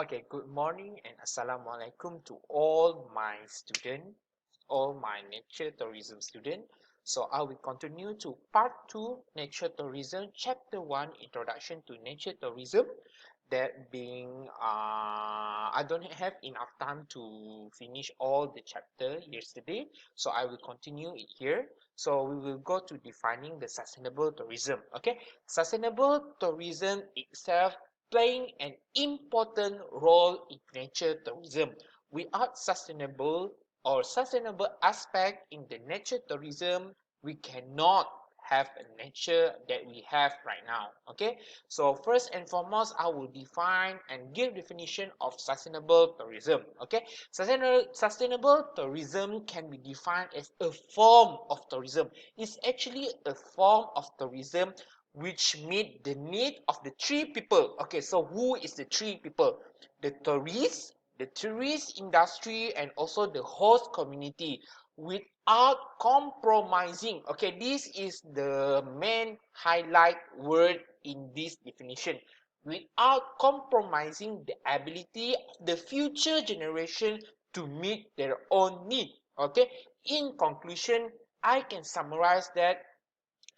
Okay, good morning and Assalamualaikum to all my students, all my nature tourism students. So I will continue to part 2 nature tourism, chapter 1 introduction to nature tourism. That being, I don't have enough time to finish all the chapter yesterday, so I will continue it here. So we will go to defining the sustainable tourism. Okay, sustainable tourism itself playing an important role in nature tourism. Without sustainable aspect in the nature tourism, we cannot have a nature that we have right now. Okay, so first and foremost, I will define and give definition of sustainable tourism. Okay, sustainable tourism can be defined as a form of tourism. It's actually a form of tourism which meet the need of the three people. Okay, so who is the three people? The tourist industry, and also the host community, without compromising. Okay, this is the main highlight word in this definition. Without compromising the ability of the future generation to meet their own need. Okay, in conclusion, I can summarize that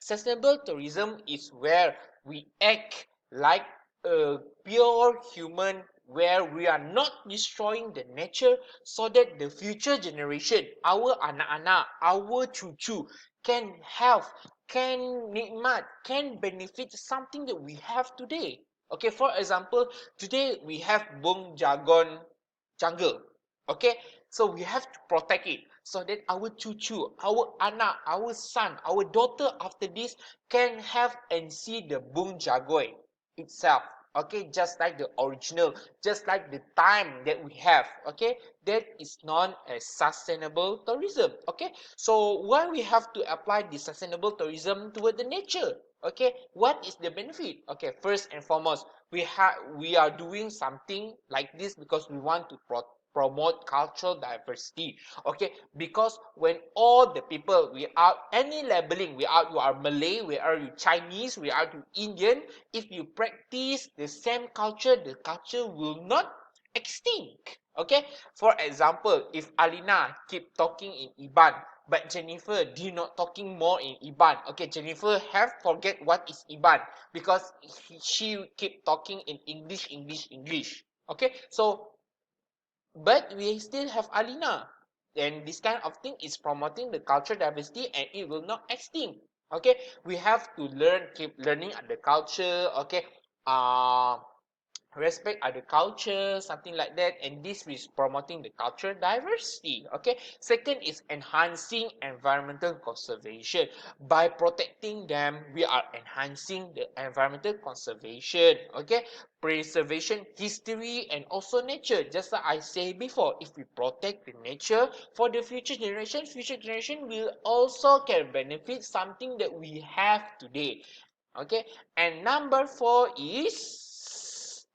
sustainable tourism is where we act like a pure human, where we are not destroying the nature so that the future generation, our anak-anak, our cucu, can have, can nikmat, can benefit something that we have today. Okay, for example, today we have Bung Jagon jungle. Okay, so we have to protect it so that our cucu, our anak, our son, our daughter after this can have and see the Bung Jagoy itself. Okay, just like the original, just like the time that we have. Okay, that is known as sustainable tourism. Okay, so why we have to apply the sustainable tourism toward the nature? Okay, what is the benefit? Okay, first and foremost, we are doing something like this because we want to promote cultural diversity. Okay, because when all the people without any labeling, without you are Malay, without you Chinese, without you Indian, if you practice the same culture, the culture will not extinct. Okay, for example, if Alina keep talking in Iban, but Jennifer did not talking more in Iban. Okay, Jennifer have forget what is Iban because she keep talking in English. Okay, so but we still have Alina. And this kind of thing is promoting the culture diversity and it will not extinct. Okay, we have to learn, keep learning the culture. Okay, uh, respect other cultures, something like that, and this is promoting the cultural diversity. Okay, second is enhancing environmental conservation. By protecting them, we are enhancing the environmental conservation. Okay, preservation history and also nature, just like I said before. If we protect the nature for the future generation will also can benefit something that we have today. Okay, and number 4 is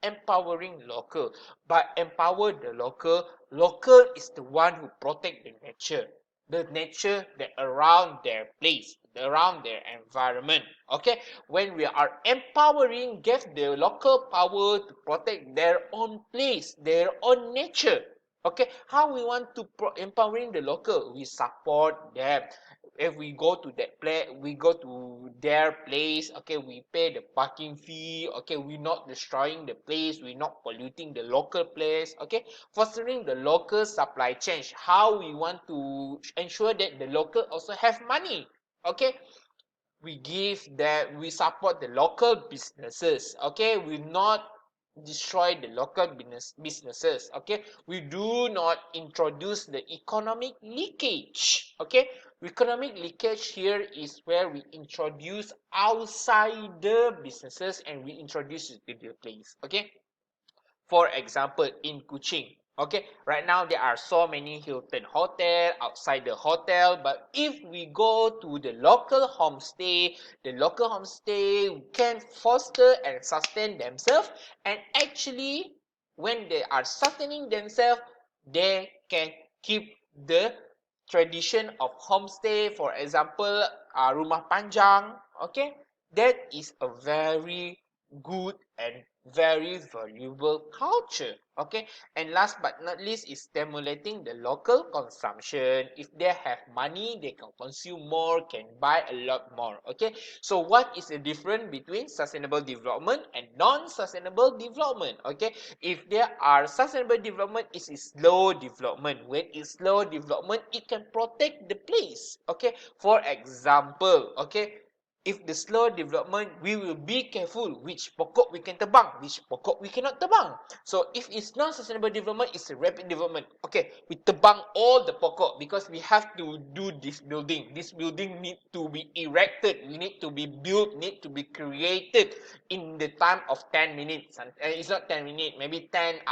empowering local. By empower the local is the one who protect the nature that around their place, around their environment. Okay, when we are empowering, give the local power to protect their own place, their own nature. Okay, how we want to empowering the local? We support them. If we go to that place, we go to their place. Okay, we pay the parking fee. Okay, we're not destroying the place, we're not polluting the local place. Okay, fostering the local supply chain. How we want to ensure that the local also have money. Okay, we support the local businesses. Okay, we not destroy the local businesses. Okay, we do not introduce the economic leakage. Okay, economic leakage here is where we introduce outsider businesses and we introduce it to the place. Okay, for example, in Kuching, okay, right now there are so many Hilton hotel outside the hotel, but if we go to the local homestay can foster and sustain themselves, and actually, when they are sustaining themselves, they can keep the tradition of homestay. For example, rumah panjang, okay, that is a very good and very valuable culture. Okay, and last but not least is stimulating the local consumption. If they have money, they can consume more, can buy a lot more. Okay, so what is the difference between sustainable development and non-sustainable development? Okay, if there are sustainable development, it is slow development. When it's slow development, it can protect the place. Okay, for example, okay, if the slow development, we will be careful which pokok we can tebang, which pokok we cannot tebang. So if it's not sustainable development, it's a rapid development. Okay, we tebang all the pokok because we have to do this building. This building need to be erected, we need to be built, need to be created in the time of 10 minutes. It's not 10 minutes, maybe 10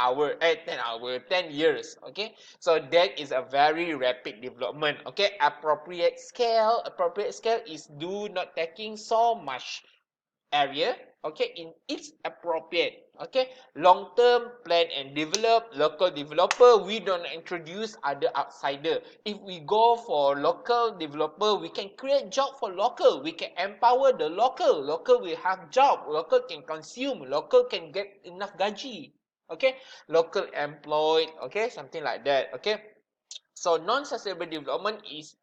years. Okay, so that is a very rapid development. Okay, appropriate scale is do not taking so much area. Okay, in it's appropriate. Okay, long term plan and develop local developer. We don't introduce other outsider. If we go for local developer, we can create job for local, we can empower the local will have job, local can consume, local can get enough gaji. Okay, local employed. Okay, something like that. Okay, so non-sustainable development is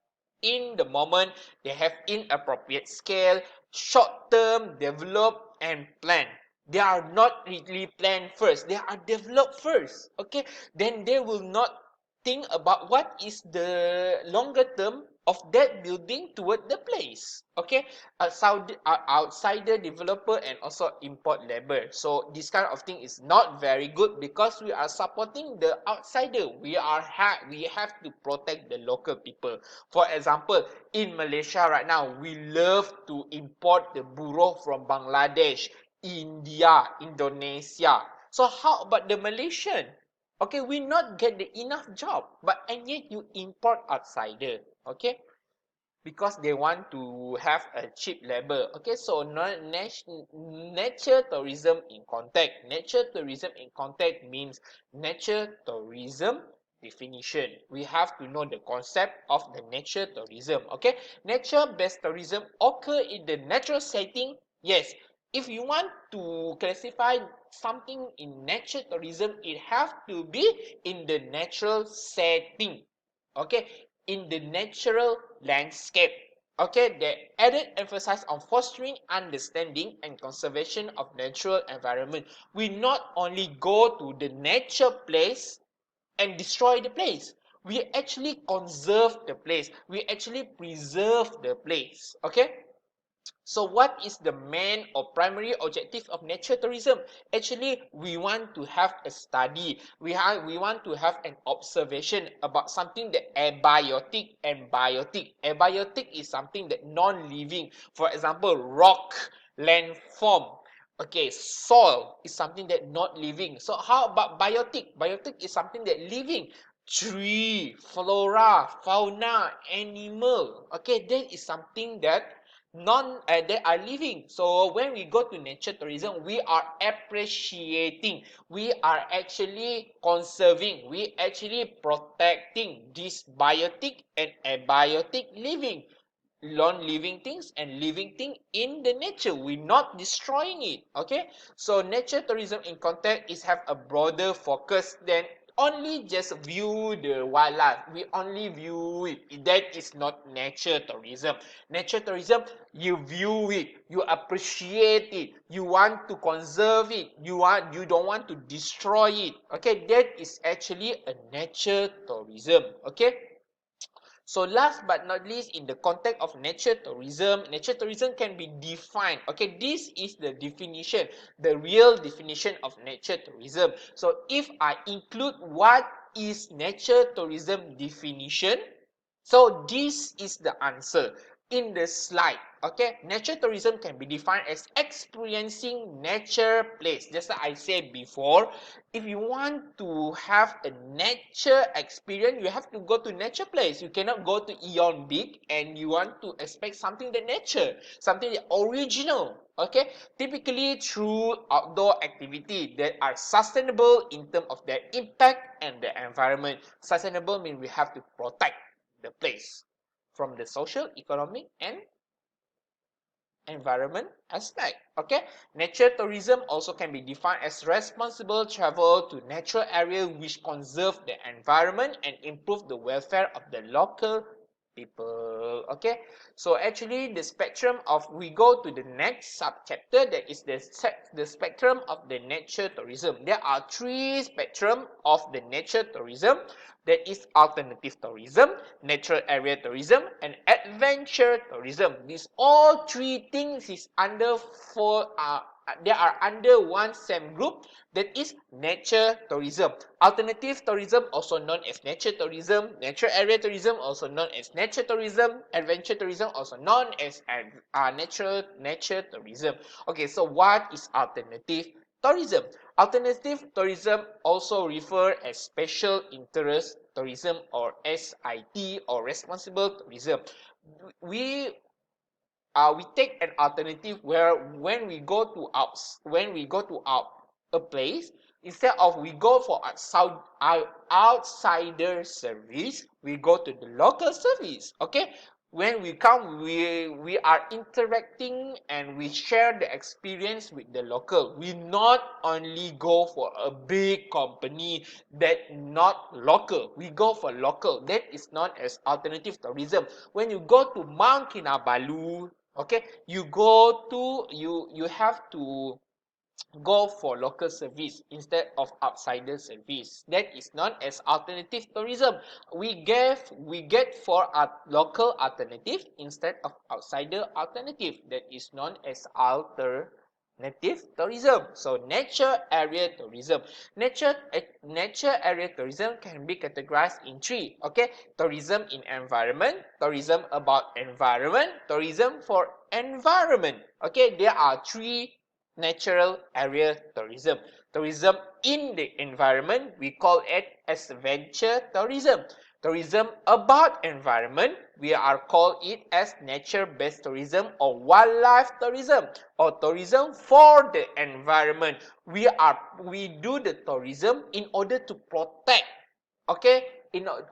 in the moment, they have inappropriate scale, short-term, develop and plan. They are not really planned first. They are developed first. Okay, then they will not think about what is the longer term of that building toward the place. Okay, outsider developer and also import labor. So this kind of thing is not very good because we are supporting the outsider. We have to protect the local people. For example, in Malaysia right now, we love to import the buruh from Bangladesh, India, Indonesia. So how about the Malaysian? Okay, we not get the enough job, but and yet you import outsider. Okay, because they want to have a cheap labor. Okay, so nature tourism in context. Nature tourism in context means nature tourism definition. We have to know the concept of the nature tourism. Okay, nature-based tourism occur in the natural setting. Yes, if you want to classify something in nature tourism, it have to be in the natural setting. Okay, in the natural landscape. Okay, they added emphasis on fostering understanding and conservation of natural environment. We not only go to the nature place and destroy the place. We actually conserve the place. We actually preserve the place. Okay? So what is the main or primary objective of nature tourism? Actually, we want to have a study. We want to have an observation about something that abiotic and biotic. Abiotic is something that non-living. For example, rock, landform. Okay, soil is something that not living. So how about biotic? Biotic is something that living. Tree, flora, fauna, animal. Okay, that is something that they are living. So when we go to nature tourism, we are appreciating, we are actually conserving, we actually protecting this biotic and abiotic living, non-living things and living thing in the nature. We're not destroying it. Okay, so nature tourism in context is have a broader focus than only just view the wildlife. We only view it. That is not nature tourism. Nature tourism, you view it, you appreciate it, you want to conserve it, you don't want to destroy it. Okay, that is actually a nature tourism. Okay, so last but not least, in the context of nature tourism can be defined. Okay, this is the definition, the real definition of nature tourism. So if I include what is nature tourism definition, so this is the answer in the slide. Okay, nature tourism can be defined as experiencing nature place. Just like I said before, if you want to have a nature experience, you have to go to nature place. You cannot go to Eon Big and you want to expect something that nature, something that original. Okay, typically through outdoor activity that are sustainable in terms of their impact and the environment. Sustainable means we have to protect the place from the social, economic, and environment aspect. Okay, nature tourism also can be defined as responsible travel to natural area which conserve the environment and improve the welfare of the local people. Okay, so actually the spectrum of, we go to the next subchapter, that is the spectrum of the nature tourism. There are three spectrum of the nature tourism. That is alternative tourism, natural area tourism, and adventure tourism. These all three things is under they are under one same group, that is nature tourism. Alternative tourism, also known as nature tourism, natural area tourism, also known as nature tourism, adventure tourism, also known as nature tourism. Okay, so what is alternative tourism? Alternative tourism also referred as special interest tourism, or SIT, or responsible tourism. We we take an alternative where when we go to a place, instead of we go for outsider service, we go to the local service. Okay, when we come, we are interacting and we share the experience with the local. We not only go for a big company that not local, we go for local. That is known as alternative tourism. When you go to Mount Kinabalu, okay, you have to go for local service instead of outsider service. That is known as alternative tourism. We get for a local alternative instead of outsider alternative. That is known as alternative tourism. So nature area tourism. Nature area tourism can be categorized in three. Okay, tourism in environment, tourism about environment, tourism for environment. Okay, there are three natural area tourism. Tourism in the environment, we call it as adventure tourism. Tourism about environment, we are call it as nature-based tourism or wildlife tourism, or tourism for the environment. We do the tourism in order to protect. Okay,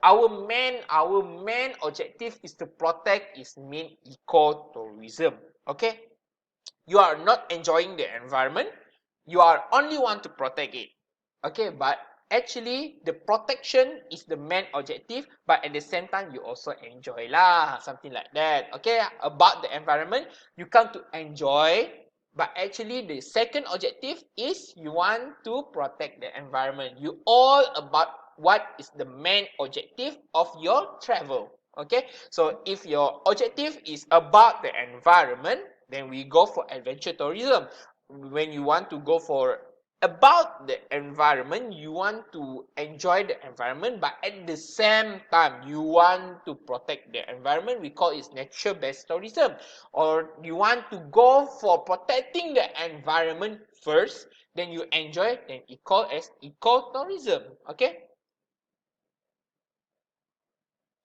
our main objective is to protect, is mean ecotourism. Okay, you are not enjoying the environment, you are only want to protect it. Okay, but actually the protection is the main objective, but at the same time you also enjoy lah, something like that. Okay, about the environment you come to enjoy, but actually the second objective is you want to protect the environment. You all about what is the main objective of your travel. Okay, so if your objective is about the environment, then we go for adventure tourism. When you want to go for about the environment, you want to enjoy the environment, but at the same time you want to protect the environment, we call it nature-based tourism. Or you want to go for protecting the environment first, then you enjoy, then it called as ecotourism. Okay,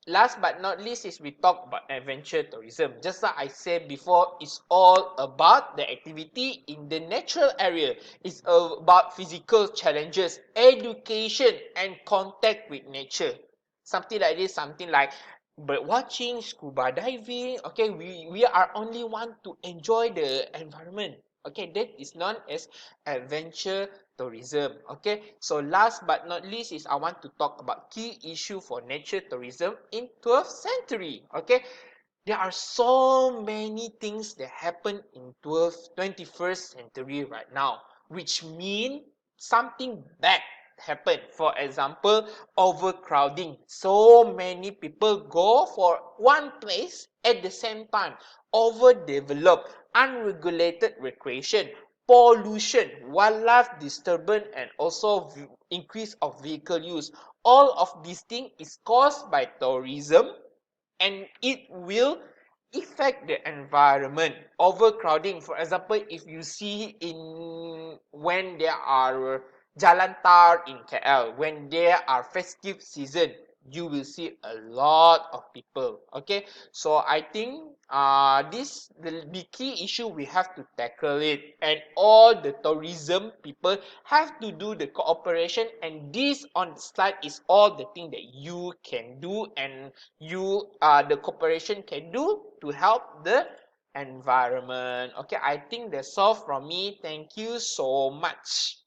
last but not least is we talk about adventure tourism. Just like I said before, it's all about the activity in the natural area. It's about physical challenges, education, and contact with nature. Something like this, something like bird watching, scuba diving. Okay, we are only want to enjoy the environment. Okay, that is known as adventure tourism. Okay, so last but not least is I want to talk about key issue for nature tourism in 12th century. Okay, there are so many things that happen in 21st century right now, which mean something bad happen. For example, overcrowding. So many people go for one place at the same time. Overdeveloped, unregulated recreation, pollution, wildlife disturbance, and also increase of vehicle use. All of these things is caused by tourism, and it will affect the environment. Overcrowding, for example, if you see in when there are Jalan Tar in KL, when there are festive season, you will see a lot of people. Okay, so I think the key issue we have to tackle it, and all the tourism people have to do the cooperation, and this on the slide is all the thing that you can do, and the cooperation can do to help the environment. Okay, I think that's all from me. Thank you so much.